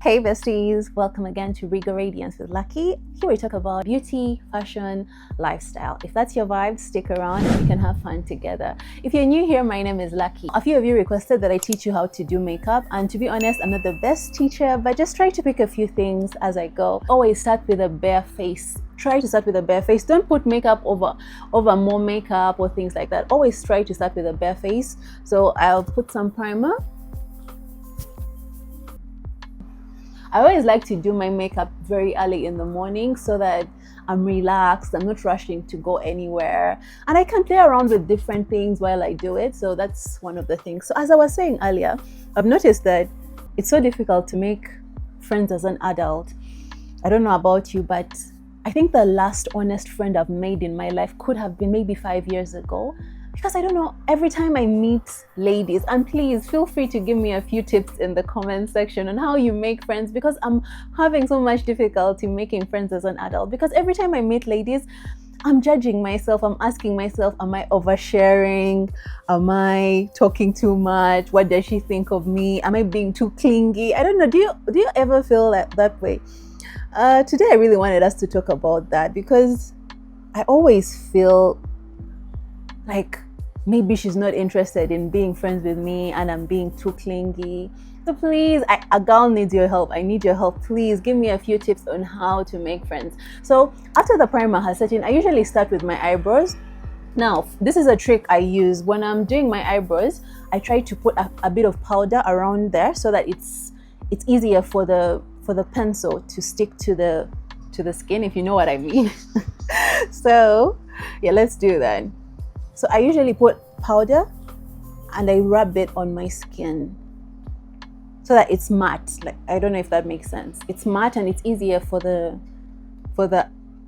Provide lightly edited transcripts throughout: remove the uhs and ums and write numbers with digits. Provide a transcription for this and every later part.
Hey besties, welcome again to Regal Radiance with Lucky. Here we talk about beauty, fashion, lifestyle. If that's your vibe, stick around and we can have fun together. If you're new here, my name is Lucky. A few of you requested that I teach you how to do makeup, and to be honest, I'm not the best teacher, but just try to pick a few things as I go. Always start with a bare face. Try to start with a bare face. Don't put makeup over more makeup or things like that. Always try to start with a bare face. So I'll put some primer. I always like to do my makeup very early in the morning so that I'm relaxed, I'm not rushing to go anywhere, and I can play around with different things while I do it. So that's one of the things. So as I was saying earlier, I've noticed that it's so difficult to make friends as an adult. I don't know about you, but I think the last honest friend I've made in my life could have been maybe 5 years ago. Because I don't know, every time I meet ladies, and please feel free to give me a few tips in the comment section on how you make friends, because I'm having so much difficulty making friends as an adult. Because every time I meet ladies, I'm judging myself. I'm asking myself, am I oversharing? Am I talking too much? What does she think of me? Am I being too clingy? I don't know. Do you ever feel that way? Today I really wanted us to talk about that, because I always feel like maybe she's not interested in being friends with me and I'm being too clingy. So please, a girl needs your help. I need your help. Please give me a few tips on how to make friends. So after the primer has set in, I usually start with my eyebrows. Now, this is a trick I use when I'm doing my eyebrows. I try to put a bit of powder around there so that it's easier for the pencil to stick to the skin, if you know what I mean. So yeah, let's do that. So I usually put powder and I rub it on my skin so that it's matte. Like, I don't know if that makes sense. It's matte and it's easier for the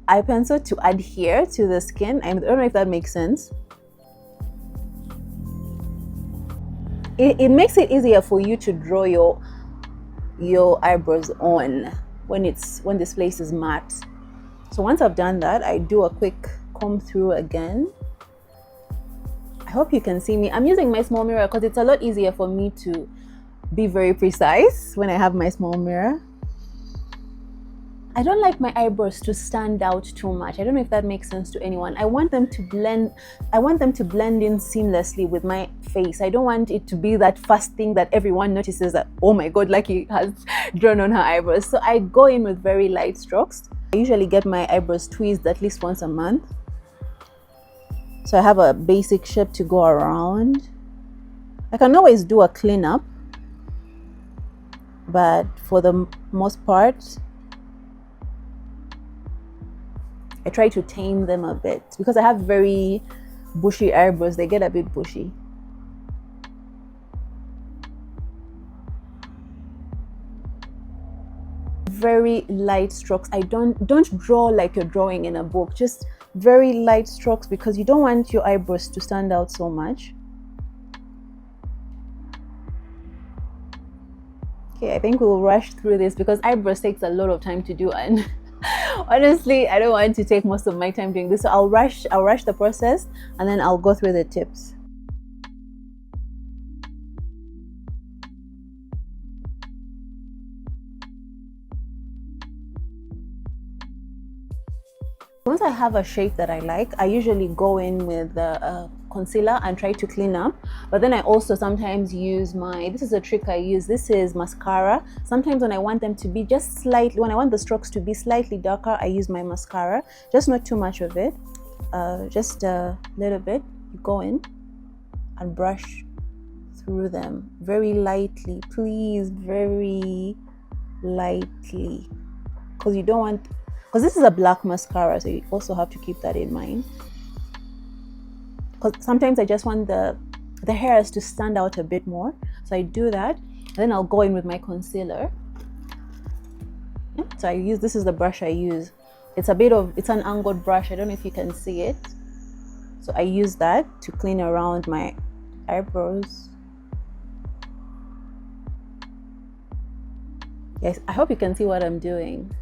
eye pencil to adhere to the skin. I don't know if that makes sense. It makes it easier for you to draw your eyebrows on when this place is matte. So once I've done that, I do a quick comb through again. I hope you can see me. I'm using my small mirror because it's a lot easier for me to be very precise when I have my small mirror. I don't like my eyebrows to stand out too much. I don't know if that makes sense to anyone. I want them to blend in seamlessly with my face. I don't want it to be that first thing that everyone notices that, oh my god, Lucky has drawn on her eyebrows. So I go in with very light strokes. I usually get my eyebrows tweezed at least once a month. So I have a basic shape to go around. I can always do a cleanup, but for the most part, I try to tame them a bit because I have very bushy eyebrows. They get a bit bushy. Very light strokes. I don't draw like you're drawing in a book. Just very light strokes because you don't want your eyebrows to stand out so much. Okay, I think we'll rush through this because eyebrows takes a lot of time to do, and honestly, I don't want to take most of my time doing this. So I'll rush the process and then I'll go through the tips. Once I have a shape that I like, I usually go in with concealer and try to clean up. But then I also sometimes use this is a trick I use. This is mascara. Sometimes when I want them to be just slightly, when I want the strokes to be slightly darker, I use my mascara. Just not too much of it. Just a little bit. You go in and brush through them very lightly. Please, very lightly. Because you don't want... Because this is a black mascara, so you also have to keep that in mind. Because sometimes I just want the hairs to stand out a bit more. So I do that. And then I'll go in with my concealer. Yeah, so this is the brush I use. It's an angled brush. I don't know if you can see it. So I use that to clean around my eyebrows. Yes, I hope you can see what I'm doing.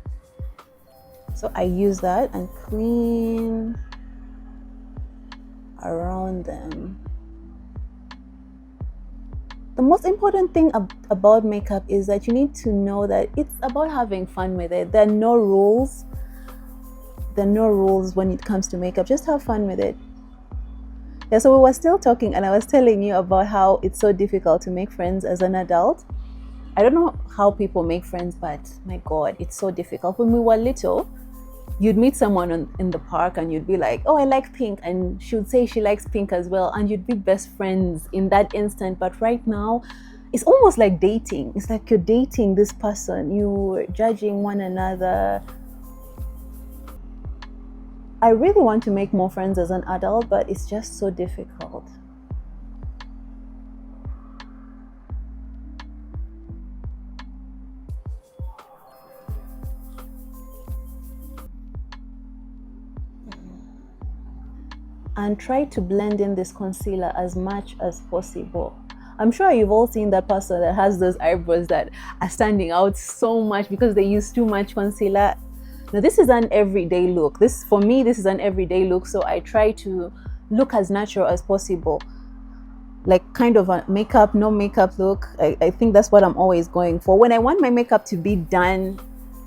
So I use that and clean around them. The most important thing about makeup is that you need to know that it's about having fun with it. There are no rules. There are no rules when it comes to makeup. Just have fun with it. Yeah, so we were still talking and I was telling you about how it's so difficult to make friends as an adult. I don't know how people make friends, but my God, it's so difficult. When we were little, you'd meet someone in the park and you'd be like, oh, I like pink. And she would say she likes pink as well. And you'd be best friends in that instant. But right now, it's almost like dating. It's like you're dating this person. You're judging one another. I really want to make more friends as an adult, but it's just so difficult. And try to blend in this concealer as much as possible. I'm sure you've all seen that person that has those eyebrows that are standing out so much because they use too much concealer. Now this is an everyday look. For me, this is an everyday look, so I try to look as natural as possible. Like kind of a makeup, no makeup look. I think that's what I'm always going for. When I want my makeup to be done,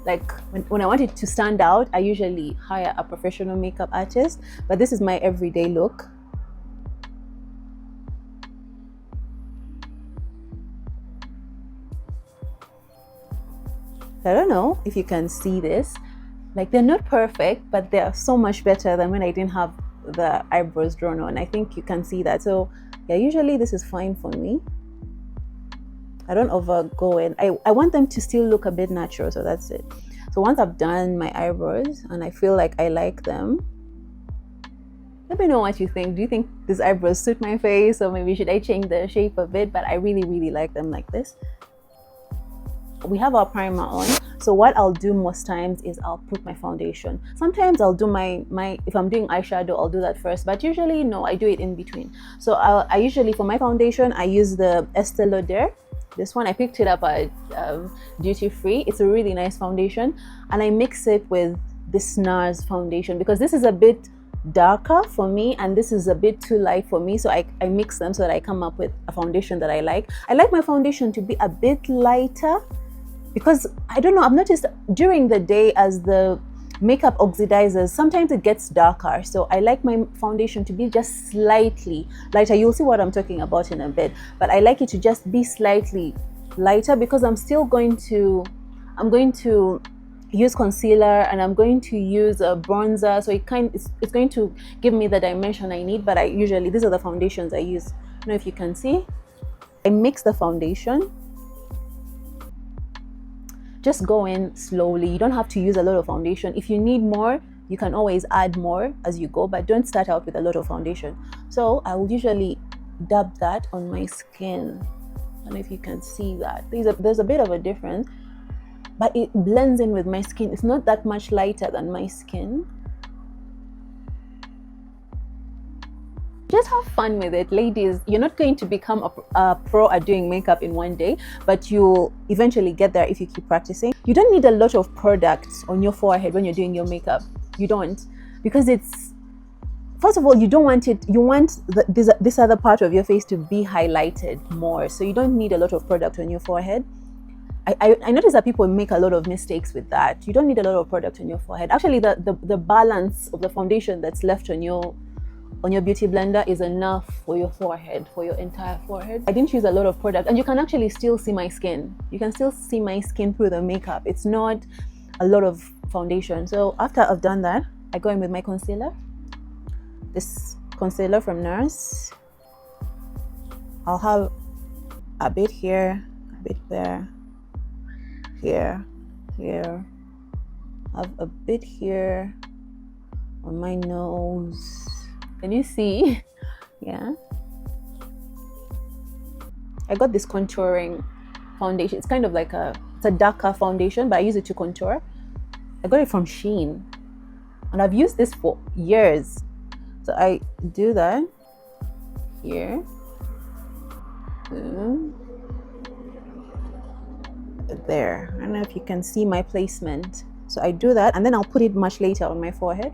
like when I want it to stand out, I usually hire a professional makeup artist, but this is my everyday look. I don't know if you can see this. Like they're not perfect, but they're so much better than when I didn't have the eyebrows drawn on. I think you can see that. So yeah, usually this is fine for me. I don't overgo it. I want them to still look a bit natural, so that's it. So once I've done my eyebrows and I feel like I like them, let me know what you think. Do you think these eyebrows suit my face, or maybe should I change the shape a bit? But I really like them like this. We have our primer on, so what I'll do most times is I'll put my foundation. Sometimes I'll do my if I'm doing eyeshadow, I'll do that first, but usually no, I do it in between. So I usually, for my foundation, I use the Estee Lauder. This one I picked it up at duty free. It's a really nice foundation, and I mix it with this NARS foundation because this is a bit darker for me and this is a bit too light for me, so I mix them so that I come up with a foundation that I like. I like my foundation to be a bit lighter because I don't know, I've noticed during the day as the makeup oxidizes, sometimes it gets darker, so I like my foundation to be just slightly lighter. You'll see what I'm talking about in a bit, but I like it to just be slightly lighter because I'm going to use concealer and I'm going to use a bronzer, so it's going to give me the dimension I need. But I usually, these are the foundations I use. I don't know if you can see. I mix the foundation. Just go in slowly. You don't have to use a lot of foundation. If you need more, you can always add more as you go, but don't start out with a lot of foundation. So I will usually dab that on my skin. I don't know if you can see that. There's a bit of a difference, but it blends in with my skin. It's not that much lighter than my skin. Just have fun with it, ladies. You're not going to become a pro at doing makeup in one day, but you'll eventually get there if you keep practicing. You don't need a lot of products on your forehead when you're doing your makeup. You don't, because it's, first of all, you don't want it, you want this other part of your face to be highlighted more, so you don't need a lot of product on your forehead. I notice that people make a lot of mistakes with that. You don't need a lot of product on your forehead. Actually, the balance of the foundation that's left on your beauty blender is enough for your forehead, for your entire forehead. I didn't use a lot of product, and you can actually still see my skin. You can still see my skin through the makeup. It's not a lot of foundation. So after I've done that, I go in with my concealer. This concealer from NARS. I'll have a bit here, a bit there, here, have a bit here on my nose. Can you see? Yeah. I got this contouring foundation. It's kind of like it's a darker foundation, but I use it to contour. I got it from Shein, and I've used this for years. So I do that here. There. I don't know if you can see my placement. So I do that, and then I'll put it much later on my forehead.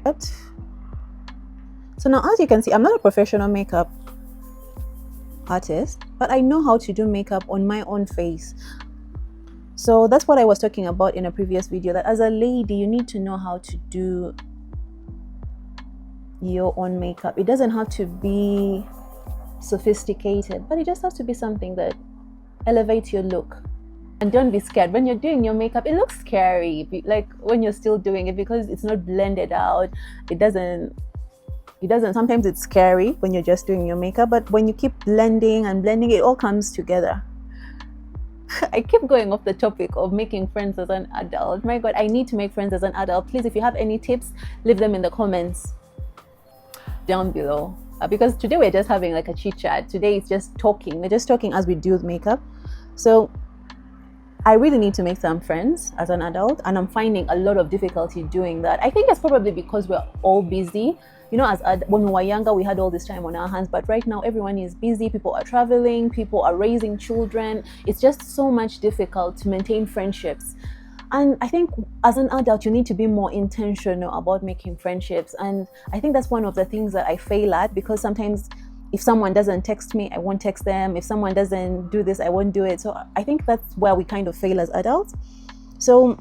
So now, as you can see, I'm not a professional makeup artist, but I know how to do makeup on my own face. So that's what I was talking about in a previous video, that as a lady, you need to know how to do your own makeup. It doesn't have to be sophisticated, but it just has to be something that elevates your look. And don't be scared when you're doing your makeup. It looks scary, like when you're still doing it, because it's not blended out. It doesn't sometimes it's scary when you're just doing your makeup, but when you keep blending and blending, it all comes together. I keep going off the topic of making friends as an adult. My God, I need to make friends as an adult. Please, if you have any tips, leave them in the comments down below, because today we're just having like a chit chat. Today it's just talking. We're just talking as we do makeup. So I really need to make some friends as an adult, and I'm finding a lot of difficulty doing that. I think it's probably because we're all busy. You know, when we were younger, we had all this time on our hands, but right now everyone is busy. People are traveling, people are raising children. It's just so much difficult to maintain friendships. And I think as an adult, you need to be more intentional about making friendships. And I think that's one of the things that I fail at, because sometimes if someone doesn't text me, I won't text them. If someone doesn't do this, I won't do it. So I think that's where we kind of fail as adults. So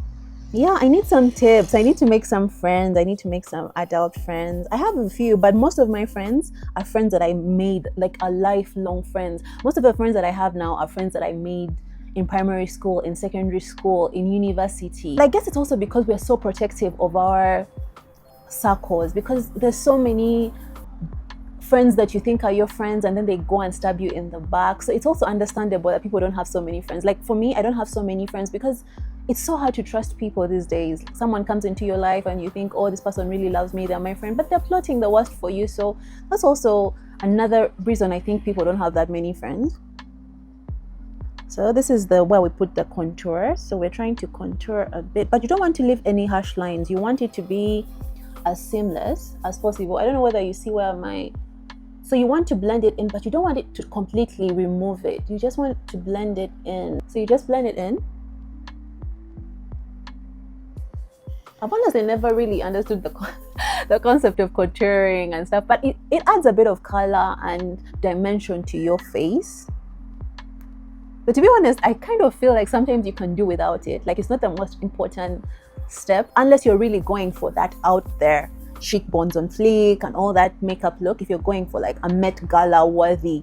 yeah, I need some tips. I need to make some friends. I need to make some adult friends. I have a few, but most of my friends are friends that I made, like a lifelong friends. Most of the friends that I have now are friends that I made in primary school, in secondary school, in university. I guess it's also because we're so protective of our circles, because there's so many friends that you think are your friends and then they go and stab you in the back. So it's also understandable that people don't have so many friends. Like for me, I don't have so many friends because it's so hard to trust people these days. Someone comes into your life and you think, oh, this person really loves me, they're my friend, but they're plotting the worst for you. So that's also another reason I think people don't have that many friends. So this is where we put the contour. So we're trying to contour a bit, but you don't want to leave any harsh lines. You want it to be as seamless as possible. I don't know whether you see where so you want to blend it in, but you don't want it to completely remove it. You just want to blend it in. So you just blend it in. I've honestly never really understood the concept of contouring and stuff, but it adds a bit of color and dimension to your face. But to be honest, I kind of feel like sometimes you can do without it. Like it's not the most important step unless you're really going for that out there cheekbones on fleek and all that makeup look. If you're going for like a Met Gala worthy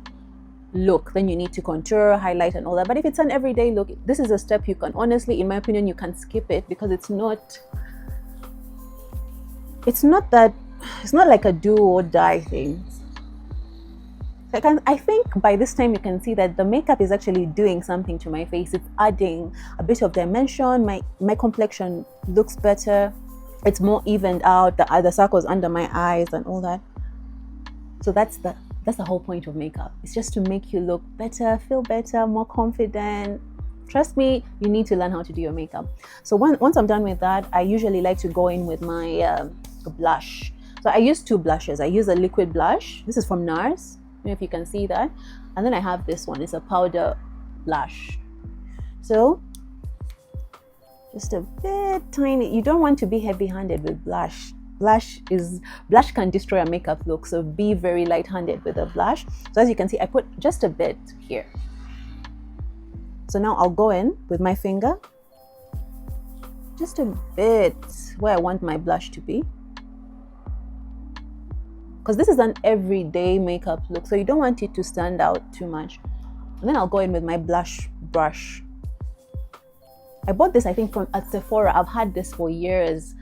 look, then you need to contour, highlight and all that. But if it's an everyday look, this is a step you can honestly, in my opinion, you can skip it, because it's not like a do or die thing. I think by this time you can see that the makeup is actually doing something to my face. It's adding a bit of dimension. My complexion looks better. It's more evened out, the circles under my eyes and all that. So that's the whole point of makeup. It's just to make you look better, feel better, more confident. Trust me, you need to learn how to do your makeup. So once I'm done with that, I usually like to go in with my blush. So I use two blushes. I use a liquid blush. This is from NARS. I don't know if you can see that. And then I have this one. It's a powder blush. So just a bit tiny. You don't want to be heavy-handed with blush. Blush can destroy a makeup look, so be very light-handed with a blush. So as you can see, I put just a bit here. So now I'll go in with my finger, just a bit where I want my blush to be, because this is an everyday makeup look, so you don't want it to stand out too much. And then I'll go in with my blush brush. I bought this, I think, at Sephora. I've had this for years.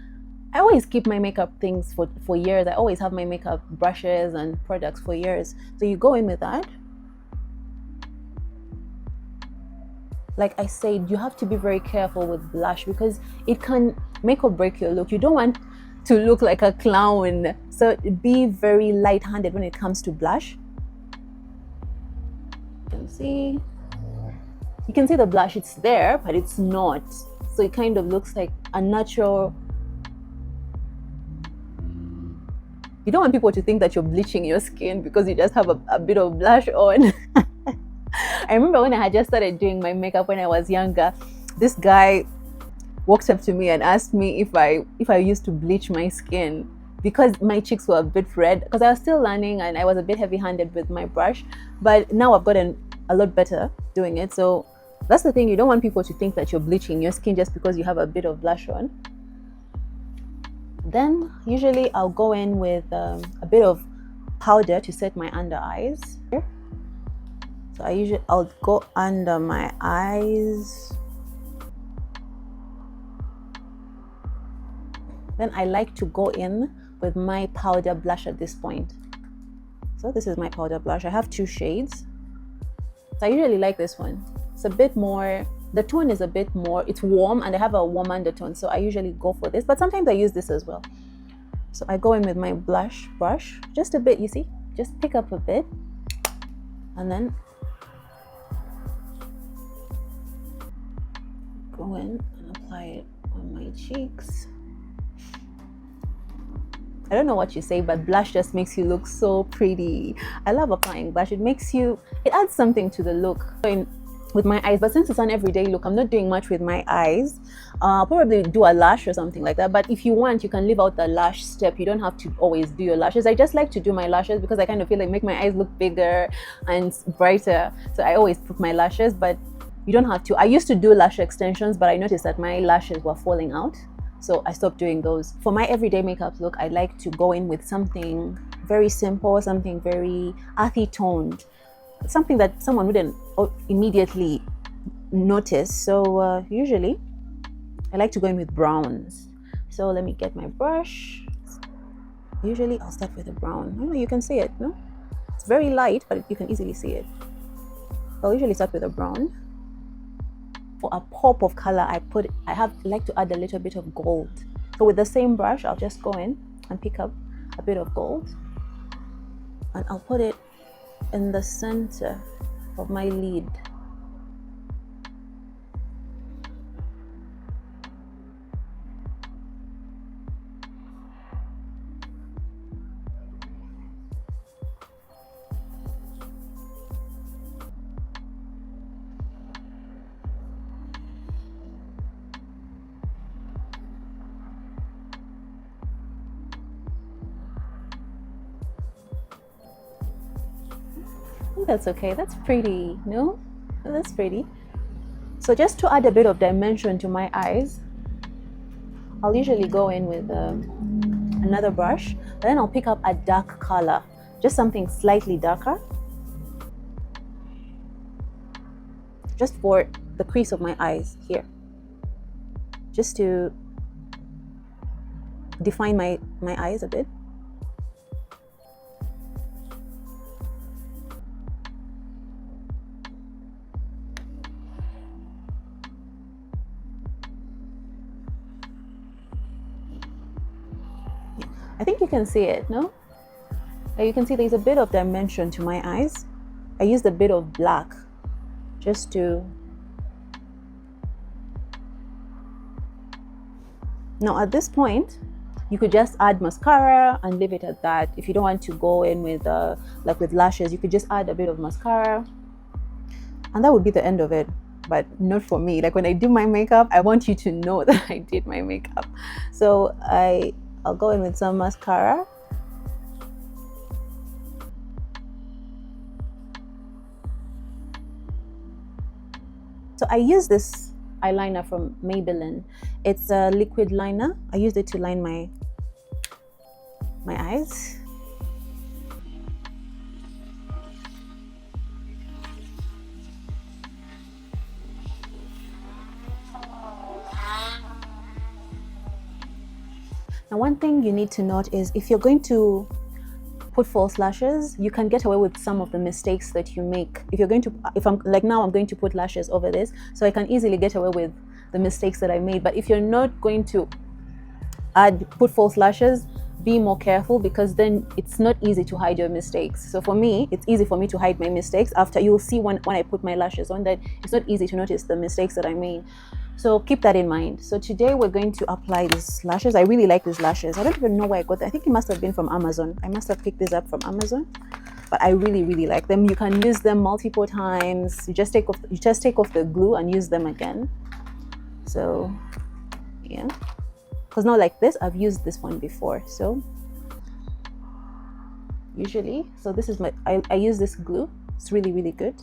I always keep my makeup things for years. I always have my makeup brushes and products for years. So you go in with that. Like I said, you have to be very careful with blush because it can make or break your look. You don't want to look like a clown. So be very light-handed when it comes to blush. You can see the blush, it's there, but it's not. So it kind of looks like a natural. You don't want people to think that you're bleaching your skin because you just have a bit of blush on. I remember when I had just started doing my makeup when I was younger, this guy walked up to me and asked me if I used to bleach my skin. because my cheeks were a bit red, because I was still learning and I was a bit heavy-handed with my brush, but now I've gotten a lot better doing it. So that's the thing, you don't want people to think that you're bleaching your skin just because you have a bit of blush on. Then usually I'll go in with a bit of powder to set my under eyes. So I'll go under my eyes. Then I like to go in with my powder blush at this point. So this is my powder blush. I have 2 shades. So I usually like this one. It's a bit more, the tone is a bit more, it's warm and I have a warm undertone. So I usually go for this, but sometimes I use this as well. So I go in with my blush brush, just a bit, you see, just pick up a bit and then go in and apply it on my cheeks. I don't know what you say, but blush just makes you look so pretty. I love applying blush. It adds something to the look. With my eyes, but since it's an everyday look, I'm not doing much with my eyes. I'll probably do a lash or something like that, but if you want, you can leave out the lash step. You don't have to always do your lashes. I just like to do my lashes because I kind of feel like make my eyes look bigger and brighter. So I always put my lashes, but you don't have to. I used to do lash extensions, but I noticed that my lashes were falling out. So I stopped doing those. For my everyday makeup look, I like to go in with something very simple, something very earthy toned, something that someone wouldn't immediately notice. So usually I like to go in with browns. So let me get my brush. Usually I'll start with a brown. I know you can see it, no? It's very light, but you can easily see it. I'll usually start with a brown. For a pop of color, I like to add a little bit of gold. So with the same brush, I'll just go in and pick up a bit of gold and I'll put it in the center of my lid. That's okay, that's pretty, no? That's pretty. So just to add a bit of dimension to my eyes, I'll usually go in with another brush, then I'll pick up a dark color, just something slightly darker, just for the crease of my eyes here, just to define my eyes a bit. I think you can see it, no? You can see there's a bit of dimension to my eyes. I used a bit of black just to... Now at this point, you could just add mascara and leave it at that. If you don't want to go in with like with lashes, you could just add a bit of mascara and that would be the end of it. But not for me. Like when I do my makeup, I want you to know that I did my makeup. So I'll go in with some mascara. So I use this eyeliner from Maybelline. It's a liquid liner. I used it to line my eyes. Now, one thing you need to note is if you're going to put false lashes, you can get away with some of the mistakes that you make. If I'm like now, I'm going to put lashes over this, so I can easily get away with the mistakes that I made. But if you're not going to put false lashes, be more careful, because then it's not easy to hide your mistakes. So for me, it's easy for me to hide my mistakes. After, you'll see when I put my lashes on that it's not easy to notice the mistakes that I made. So keep that in mind. So today we're going to apply these lashes. I really like these lashes. I don't even know where I got them. I think it must have been from Amazon. I must have picked this up from Amazon, but I really, really like them. You can use them multiple times. You just take off the glue and use them again. So yeah, because now like this, I've used this one before. So usually. So this is I use this glue. It's really, really good.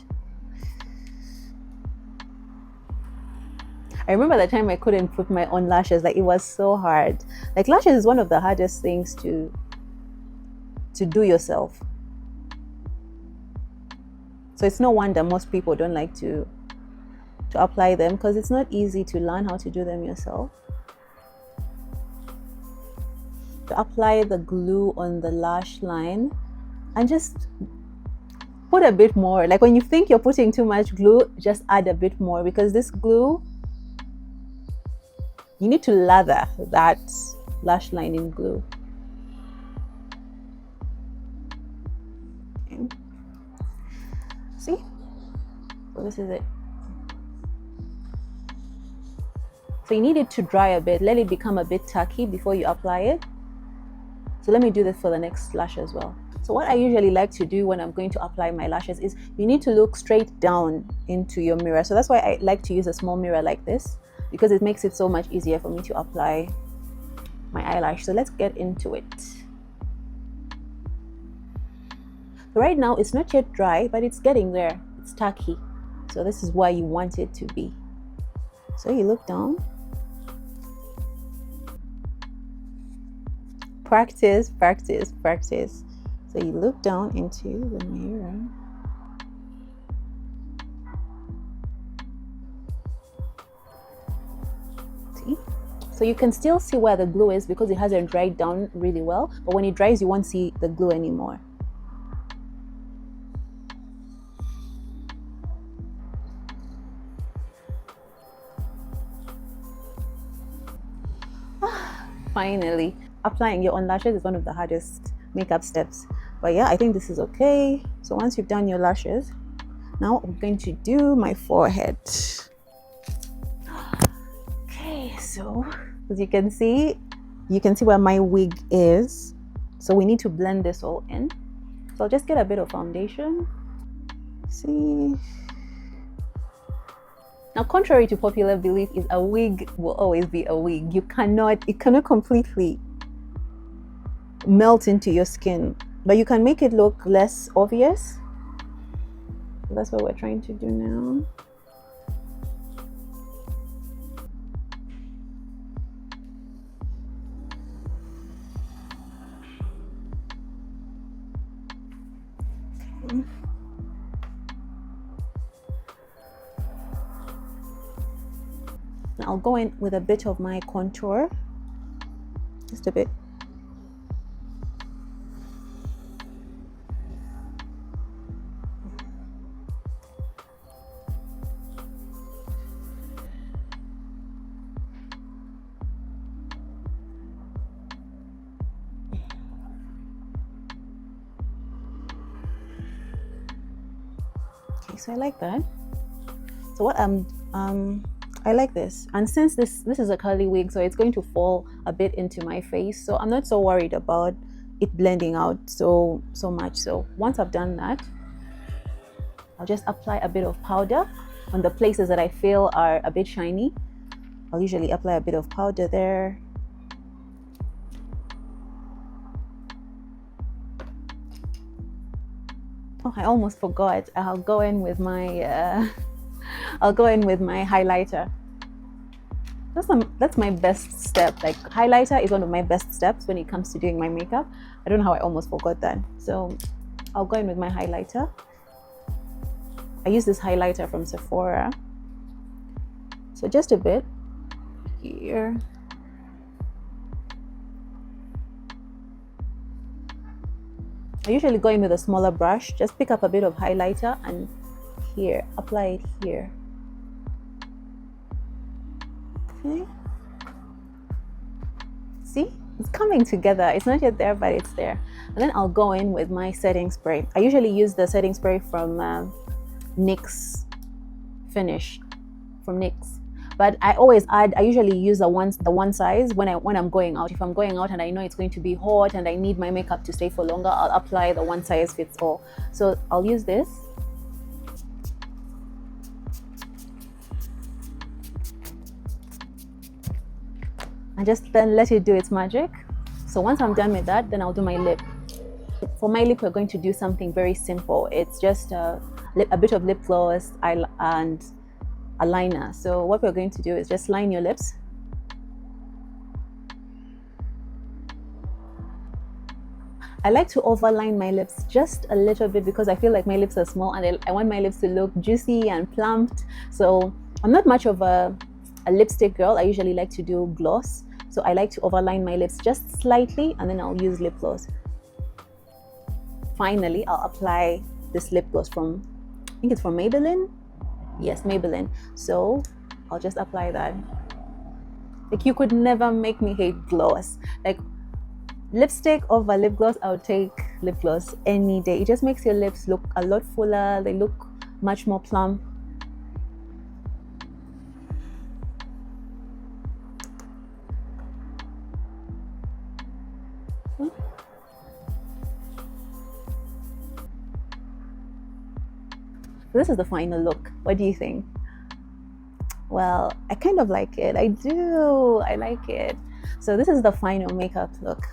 I remember the time I couldn't put my own lashes. Like, it was so hard. Like, lashes is one of the hardest things to do yourself. So it's no wonder most people don't like to apply them, because it's not easy to learn how to do them yourself. To apply the glue on the lash line and just put a bit more. Like, when you think you're putting too much glue, just add a bit more, because this glue, you need to lather that lash line in glue. Okay. See? So this is it. So you need it to dry a bit. Let it become a bit tacky before you apply it. So let me do this for the next lash as well. So what I usually like to do when I'm going to apply my lashes is you need to look straight down into your mirror. So that's why I like to use a small mirror like this, because it makes it so much easier for me to apply my eyelash. So let's get into it. So right now it's not yet dry, but it's getting there. It's tacky. So this is where you want it to be. So you look down. Practice, practice, practice. So you look down into the mirror. See? So you can still see where the glue is because it hasn't dried down really well. But when it dries, you won't see the glue anymore. Finally, applying your own lashes is one of the hardest makeup steps. But yeah, I think this is okay. So once you've done your lashes, now I'm going to do my forehead. Okay, so as you can see where my wig is. So we need to blend this all in. So I'll just get a bit of foundation. See? Now, contrary to popular belief, is a wig will always be a wig. It cannot completely melt into your skin, but you can make it look less obvious. So that's what we're trying to do now. Okay. Now I'll go in with a bit of my contour, just a bit. Okay, so I like that. So what I like this, and since this is a curly wig, so it's going to fall a bit into my face, so I'm not so worried about it blending out so much. So once I've done that, I'll just apply a bit of powder on the places that I feel are a bit shiny. I'll usually apply a bit of powder there. Oh, I almost forgot. I'll go in with my highlighter. That's my best step. Like, highlighter is one of my best steps when it comes to doing my makeup. I don't know how I almost forgot that. So I'll go in with my highlighter. I use this highlighter from Sephora. So just a bit here. I usually go in with a smaller brush. Just pick up a bit of highlighter and here, apply it here. Okay. See, it's coming together. It's not yet there, but it's there. And then I'll go in with my setting spray. I usually use the setting spray from NYX Finish from NYX. But I usually use the one size when I'm going out. If I'm going out and I know it's going to be hot and I need my makeup to stay for longer, I'll apply the one size fits all. So I'll use this. And just then let it do its magic. So once I'm done with that, then I'll do my lip. For my lip, we're going to do something very simple. It's just a bit of lip gloss and a liner. So what we're going to do is just line your lips. I like to overline my lips just a little bit because I feel like my lips are small and I want my lips to look juicy and plumped. So I'm not much of a lipstick girl. I usually like to do gloss. So I like to overline my lips just slightly and then I'll use lip gloss. Finally, I'll apply this lip gloss from, I think it's from Maybelline. Yes, Maybelline. So I'll just apply that. Like, you could never make me hate gloss. Like, lipstick over lip gloss, I would take lip gloss any day. It just makes your lips look a lot fuller. They look much more plump. This is the final look. What do you think? Well, I kind of like it. I do. I like it. So this is the final makeup look.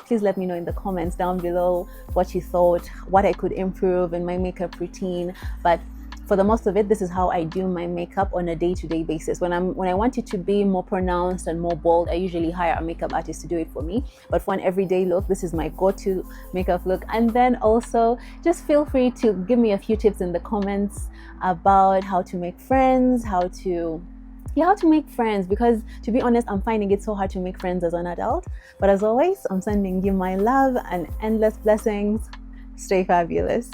Please let me know in the comments down below what you thought, what I could improve in my makeup routine. But for the most of it, this is how I do my makeup on a day-to-day basis. When I want it to be more pronounced and more bold, I usually hire a makeup artist to do it for me. But for an everyday look, this is my go-to makeup look. And then also, just feel free to give me a few tips in the comments about how to make friends, how to make friends, because to be honest, I'm finding it so hard to make friends as an adult. But as always, I'm sending you my love and endless blessings. Stay fabulous.